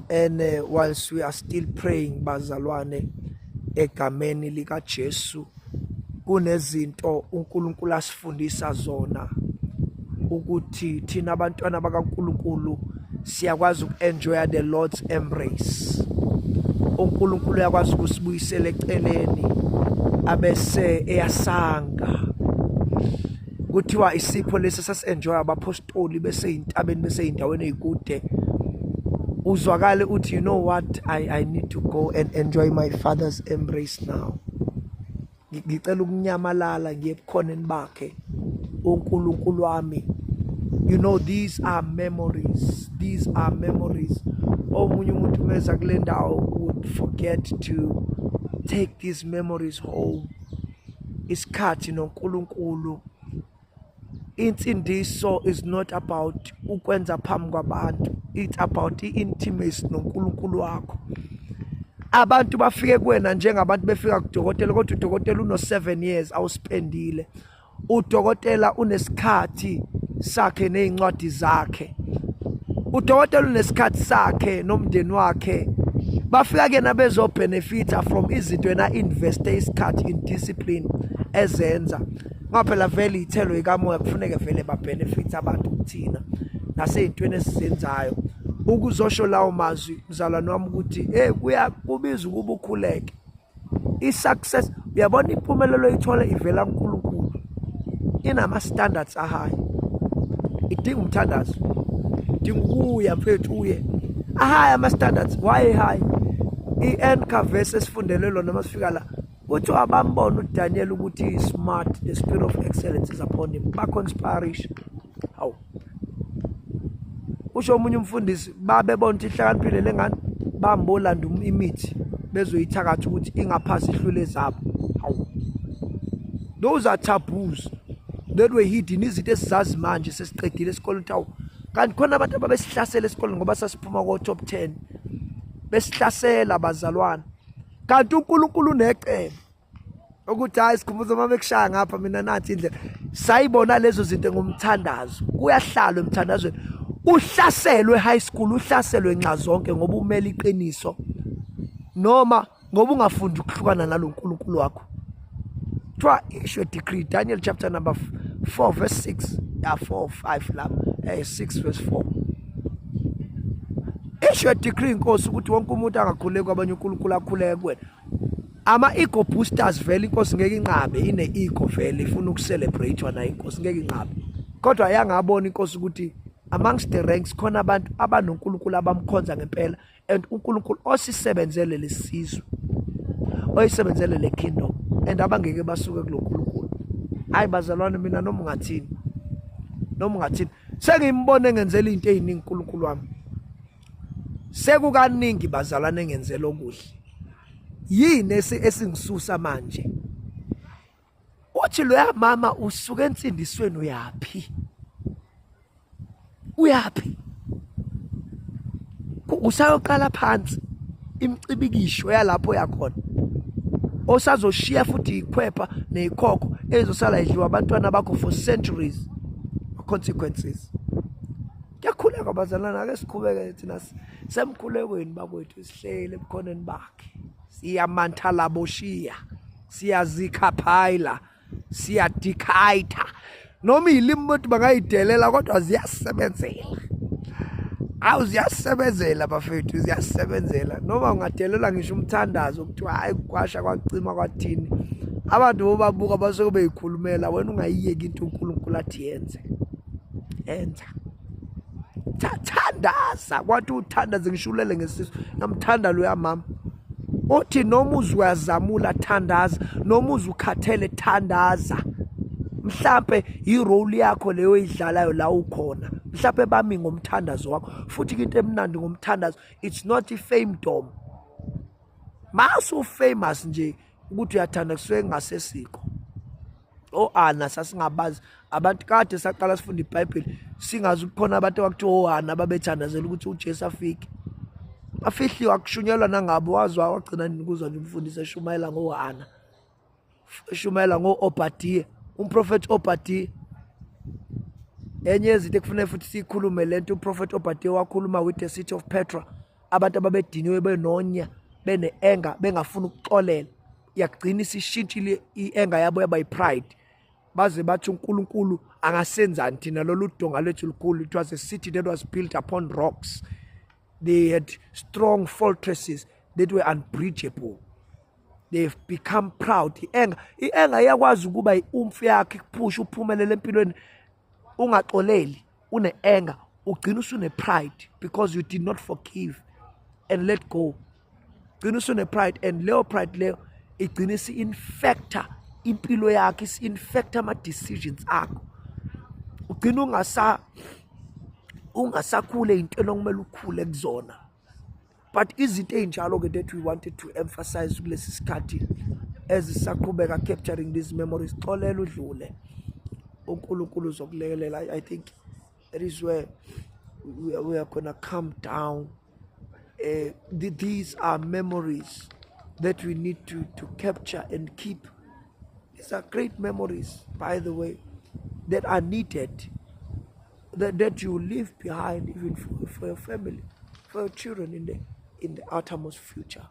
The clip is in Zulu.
And whilst we are still praying bazalwane egameni lika Jesu, kunezinto uNkulunkulu asifundisa zona ukuthi thina abantwana bakaNkulunkulu siyakwazi ukuenjoy the Lord's embrace. uNkulunkulu uyakwazi ukusibuyisela eceleni abese eyasanga. Kuthiwa isipho lesi sasienjoy abapostoli bese intabeni bese indaweni ezikude. Uzwakale uthi, you know what, I need to go and enjoy my father's embrace now. Ngicela ukunyamalala ngiye ebukhoneni bakhe uNkulunkulu wami. You know, these are memories. These are memories. Omunye umuntu meza kule ndawo would forget to take these memories home. Isikhathi noNkulunkulu. Insindiso is not about ukwenza phambi kwabantu. It's about intimacy noNkulunkulu wakho. Abantu bafike kuwena njengabantu befika kudokotela, kodwa udokotela uno 7 years awuspendile. Udokotela unesikhathi sakhe nezincwadi zakhe. Udokotela unesikhathi sakhe nomndeni wakhe. Bafika ke nabezo benefita from izinto ena invest isikhathi in discipline ezenza. Ngaphela vele ithelo ikamoya kufuneka vele ba benefit abantu kuthina nasezintweni esizenzayo. Ukuzosho lawo mazwi mzalwane wami ukuthi kubiza ukuba ukhuleke. I-success uyabona impumelelo ithola ivela kuNkulunkulu. Inama standards ahigh. Idinga umthandazo. Idinga ukuya mfethu uye. Ahigh ama standards. Why high? I-Enka verse esifundele lona masifika la. Uthi abambona uDaniel ukuthi is smart, the spirit of excellence is upon him. Ba conspirish. Hawu. Usho umunye umfundisi babebona ukuthi ihlakaniphile lengane bambolanda imithi bezoyithakatha ukuthi ingaphasi ihlule zabo. Hawu. Those are taboos that were hidden, izinto esizazi manje sesiqedile esikoleni tawo. Kanti khona abantu ababesihlasela esikoleni ngoba sasiphuma ko top 10 besihlasela bazalwane. Kanti uNkulunkulu uneqembu ukuthi hayi sikhumbuza uma bekushaya ngapha mina nathi indlela sayibona lezo zinto ngomthandazo. Kuyahlala emthandazweni. Uhlaselwe high school, uhlaselwe nxa zonke ngoba umele iqiniso noma ngoba ungafundi ukuhlukana nalo uNkulunkulu wakho. Try issue a decree, Daniel chapter number 4 verse 6, 4 5 la 6 verse 4. Issue a decree inkosi ukuthi wonke umuntu angakhuleki kwabanye uNkulunkulu akhuleke kuwena. Ama ego boosters vele inkosi ngeke inqabe, ine ego vele ifuna ukucelebrate wana inkosi ngeke inqabe. Kodwa ayangabona inkosi ukuthi amongst the ranks khona abantu abanoNkulunkulu abamkhonza ngempela and uNkulunkulu osisebenzele lesizwe. Oyisebenzele le kingdom and abangeke basuke kuloNkulunkulu. Hayi bazalwane mina noma ungathini. Noma ungathini. Sengimbone ngenzela into eziningi uNkulunkulu wami. Sekukaningi bazalwane engenzela okuhle. Yini esingisusa manje? Uthi loya mama usuke ensindisweni uyapi? Uyapi? Usayoqala phansi imicibikisho yalapho yakhona. Osazoshiya futhi ikhwepha nezikhokho ezosala idliwa abantwana bakho for centuries. Consequences. Kuyakhuleka bazalana ake sikhubeke thina semkhulekweni bakwethu sihlele ebukhoneni bakhe. Siyamanthala boshiya. Siyazikhaphayila. Siyadikaita. Noma ilimi ukuthi bangayidelela kodwa ziyasebenzela. Ziyasebenzela bafethu, ziyasebenzela. Noma ungadelela ngisho umthandazo ukuthi hayi kwasha kwacima kwathini. Abantu bobabuka basuke beyikhulumela wena ungayiyeki into uNkulunkulu athi yenze. Enza. Thandaza kwathi uthandaze ngishulele ngesisu. Namthanda lo yamama. Uthi noma uzwazamula thandaza, noma uzukhathele thandaza. Mhlambe irole yakho leyo idlalayo la ukhona. Mhlambe bami ngomthandazo wakho. Futhi into emnandi ngomthandazo, it's not ifamedom. Masu famous nje ukuthi uyathanda kusuke ngasesiko. Ana sasingabazi abantu kade saqala sifunda iBhayibheli singazi ukukhona abantu abakuthiwa Ana babethandazela ukuthi uJesu afike. Afihliwa akushunyelwa nangabo wazwa wagcina nikuzwa nje umfundisi eshumayela ngoAna. Eshumayela ngoObadiah, umprofeti Obadiah. Enye izinto ekufanele futhi sikhulume lento uProfeti Obadiah wakhuluma with the city of Petra. abantu ababediniwe benonya bene-anger bengafuni ukuxolela, yakugcina isishintshile i-anger yabo yaba yi-pride, baze bathi uNkulunkulu angasenzani thina lolu donga lethu lukhulu. It was a city that was built upon rocks. They had strong fortresses that were unbreachable. They've become proud. I-anger iyakwazi ukuba i-umfu yakhe ikuphusha uphumelele empilweni ungaxoleli, une-anger, ugcina usune-pride because you did not forgive and let go. Ugcina usune-pride, and leyo pride leyo igcina isi-infecta impilo yakhe, isi-infecta ama-decisions akho. Ugcina ungasakhule intweni okumele ukhule kuzona. But izinto ey'njalo-ke that we wanted to emphasize kulesi sikhathi ezisaqhubeka capturing these memories, xolela udlule, uNkulunkulu uzokulekelela. I think that is where we are gonna come down. These are memories that we need to capture and keep. These are great memories, by the way, that are needed, that you leave behind even for your family, for your children in the uttermost future.